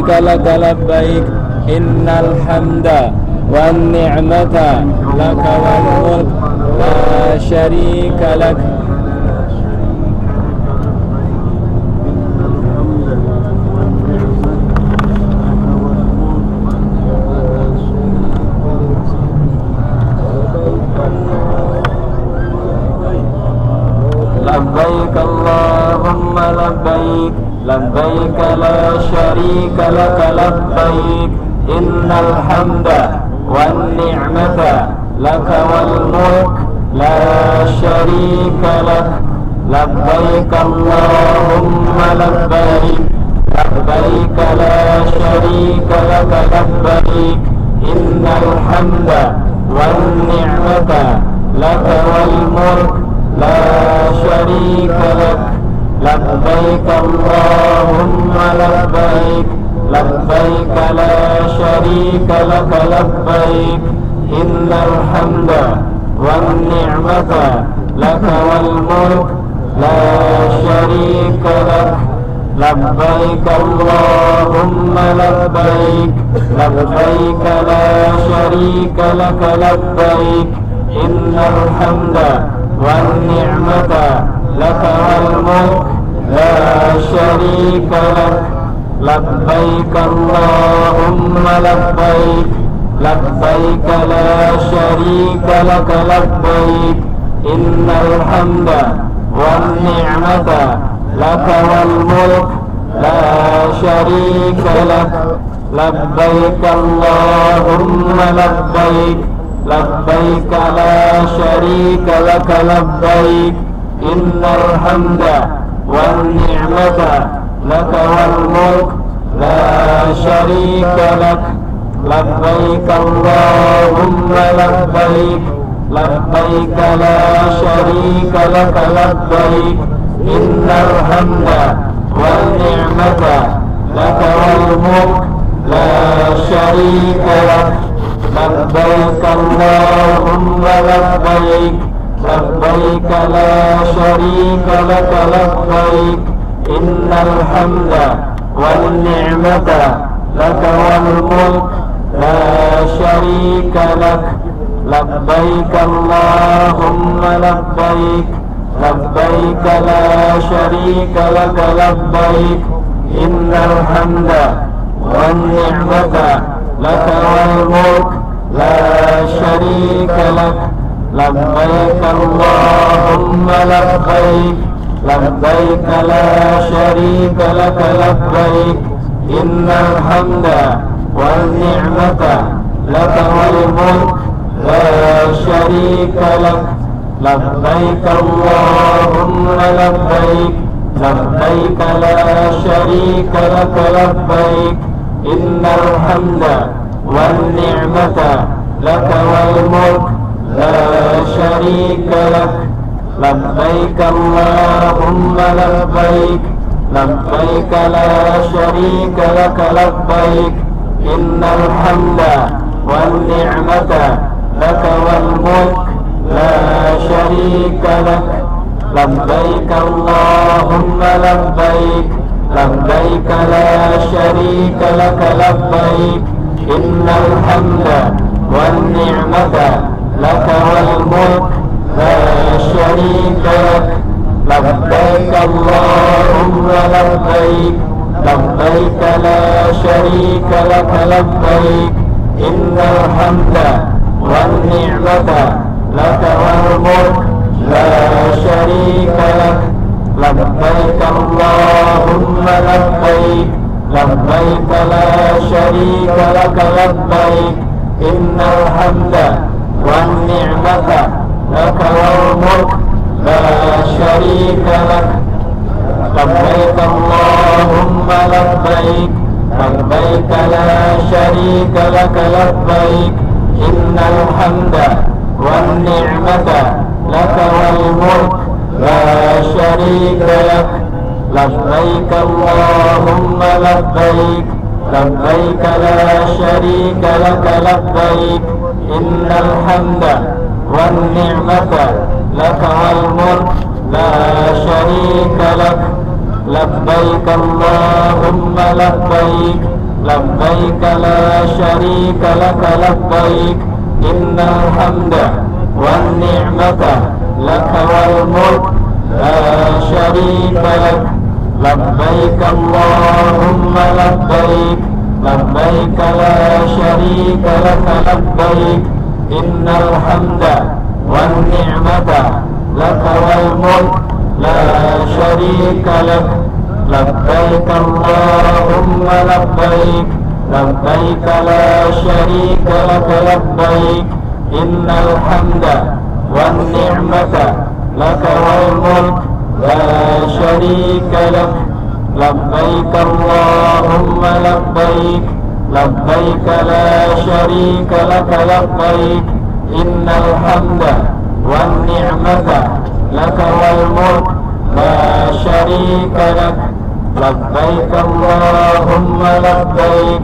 شريك لك لبيك إن الحمد والنعمة لك والملك لا شريك لك. لبيك اللهم لبيك لبيك لا شريك لك لبيك إن الحمد والنعمة لك والملك لا شريك لك. لبيك اللهم لبيك لبيك لا شريك لك لبيك إن الحمد والنعمة لك والملك لا شريك لك. لبيك اللهم لبيك لبيك لا شريك لك لبيك إن الحمد والنعمة لك والملك لا شريك لك. لبيك اللهم لبيك لبيك لا شريك لك لبيك إن الحمد والنعمة لك والملك لا شريك لك. لبيك اللهم لبيك لبيك لا شريك لك لبيك إن الحمد والنعمة لك والملك لا شريك لك. لبيك اللهم لبيك لبيك لا شريك لك لبيك إن الحمد والنعمة لك والملك لا شريك لك. لبيك اللهم لبيك لبيك لا شريك لك لبيك إن الحمد والنعمة لك والملك لا شريك لك. لبيك اللهم لبيك لبيك لا شريك لك لبيك إن الحمد والنعمة لك والملك لا شريك لك. لبيك اللهم لبيك لبيك لا شريك لك لبيك إن الحمد والنعمة لك والملك لا شريك لك. لبيك اللهم لبيك لبيك لا شريك لك لبيك إن الحمد والنعمة لك والملك لا شريك لك. لبيك اللهم لبيك لبيك لا شريك لك لبيك إن الحمد والنعمة لك والملك لا شريك لك. لبيك اللهم لبيك لبيك لا شريك لك لبيك إن الحمد والنعمة لك والملك لا شريك لك. لبيك اللهم لبيك لبيك لا شريك لك لبيك إن الحمد والنعمة لك والملك لا شريك لك. لبيك اللهم لبيك لبيك لا شريك لك لبيك إن الحمد والنعمة لك والملك لا شريك لك. لبيك اللهم لبيك لبيك لا شريك لك لبيك إن الحمد والنعمة لك والملك لا شريك لك. لبيك اللهم لبيك لبيك لا شريك لك لبيك إن الحمد والنعمة لك والملك لا شريك لك. لبيك اللهم لبيك لبيك لا شريك لك لبيك إن الحمد والنعمة لك والملك لا شريك لك. لبيك اللهم لبيك لبيك لا شريك لك لبيك إن الحمد والنعمة لك والملك لا شريك لك لبيك اللهم لبيك لبيك لا شريك لك لبيك إن الحمد والنعمة لك والملك لا شريك لك لبيك اللهم لبيك لبيك لا شريك لك لبيك إن الحمد والنعمة لك والملك لا شريك لك لبيك اللهم لبيك لبيك لا شريك لك لبيك إن الحمد والنعمة لك والملك لا شريك لك لبيك اللهم لبيك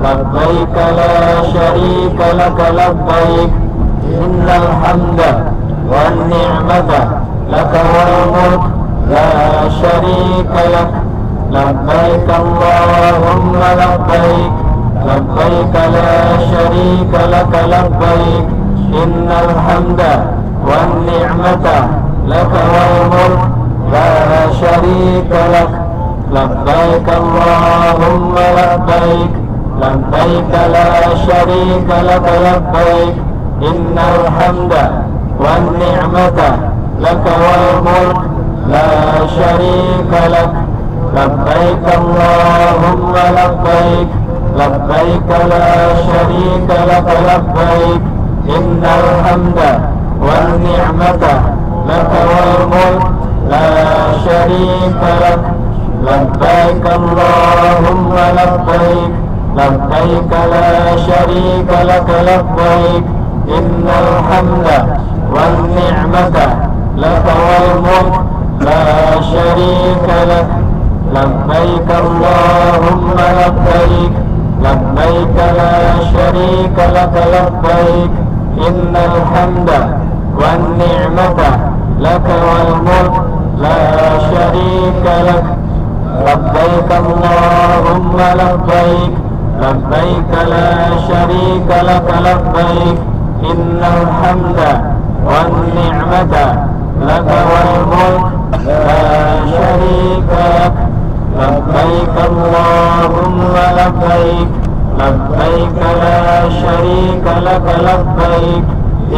لبيك لا شريك لك لبيك إن الحمد والنعمة لك والملك لا شريك لك لبيك اللهم لبيك لبيك لا شريك لك لبيك إن الحمد والنعمة لك والملك لا شريك لك لبيك اللهم لبيك لبيك لا شريك لك لبيك إن الحمد والنعمة لك والملك لا شريك لك لبيك اللهم لبيك لبيك لا شريك لك لبيك إن الحمد والنعمة لك والملك لا شريك لك لبيك اللهم لبيك لبيك لا شريك لك لبيك إن الحمد والنعمة لك والملك لا شريك لك لبيك اللهم لبيك لبيك لا شريك لك لبيك إن الحمد والنعمة لك والملك لا شريك لك لبيك اللهم لبيك لبيك لا شريك لك لبيك إن الحمد والنعمة لك والملك لا شريك لك لبيك اللهم لبيك لبيك لا شريك لك لبيك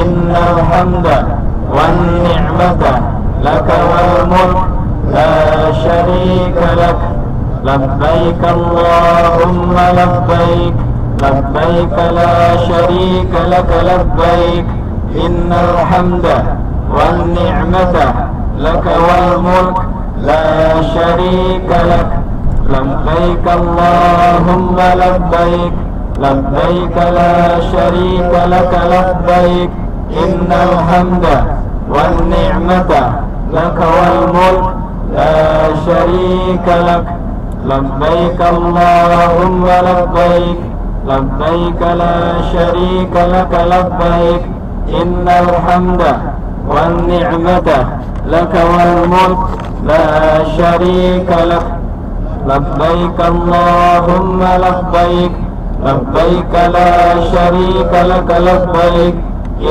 إن الحمد والنعمة لك والملك لا شريك لك لبيك اللهم لبيك لبيك لا شريك لك لبيك إن الحمد والنعمة لك والملك لا شريك لك لبيك اللهم لبيك لبيك لا شريك لك لبيك إن الحمد والنعمة لك والملك لا شريك لك لبيك اللهم لبيك لبيك لا شريك لك لبيك إن الحمد والنعمة لك والملك لا شريك لك لبيك اللهم لبيك لبيك لا شريك لك لبيك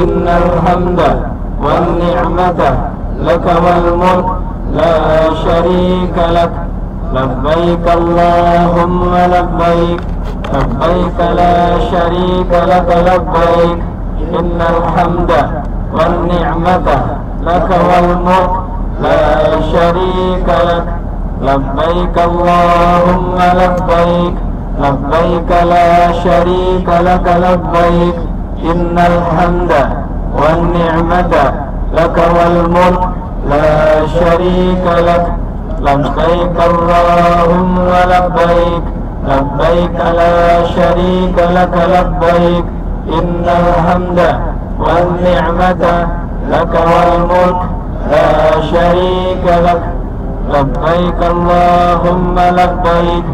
إن الحمد والنعمة لك والملك لا شريك لك لبيك اللهم لبيك لبيك لا شريك لك لبيك إن الحمد والنعمة لك والملك لا شريك لك لبيك اللهم لبيك لبيك لا شريك لك لبيك إن الحمد والنعمة لك والملك لا شريك لك لبيك اللهم لبيك لبيك لا شريك لك لبيك إن الحمد والنعمة لك والملك لا شريك لك لبيك اللهم لبيك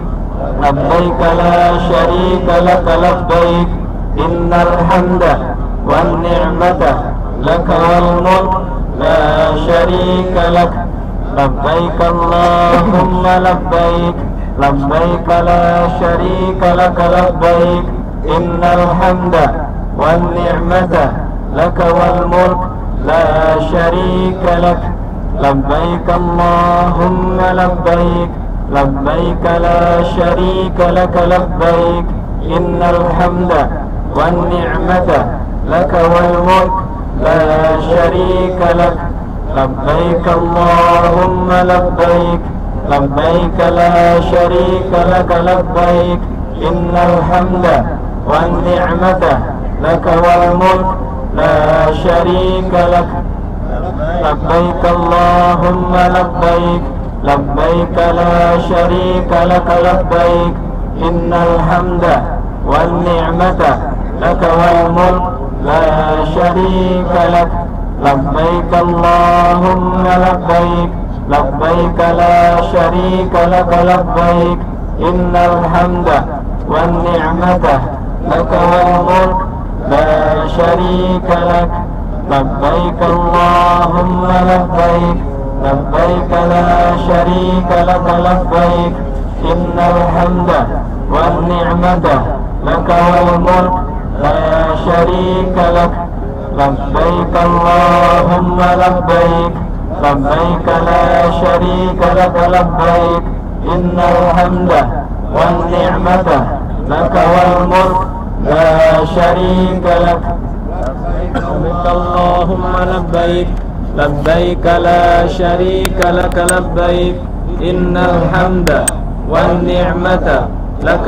لبيك لا شريك لك لبيك إن الحمد والنعمة لك والملك لا شريك لك لبيك اللهم لبيك لبيك لا شريك لك لبيك إن الحمد والنعمة لك والملك لا شريك لك لبيك اللهم لبيك لبيك لا شريك لك لبيك إن الحمد والنعمة لك والملك لا شريك لك لبيك اللهم لبيك لبيك لا شريك لك لبيك إن الحمد والنعمة لك والملك لا شريك لك لبيك اللهم لبيك لبيك لا شريك لك لبيك إن الحمد والنعمة لك والملك لا شريك لك لبيك اللهم لبيك لبيك لا شريك لك لبيك إن الحمد والنعمة لك والملك لا شريك لك لبيك اللهم لبيك لبيك لا شريك لك لبيك إن الحمد والنعمة لك والملك لا شريك لك لبيك اللهم لبيك لبيك لا شريك لك لبيك إن الحمد والنعمة لك والملك لا شريك لك لبيك اللهم لبيك لبيك لا شريك لك لبيك إن الحمد والنعمة لك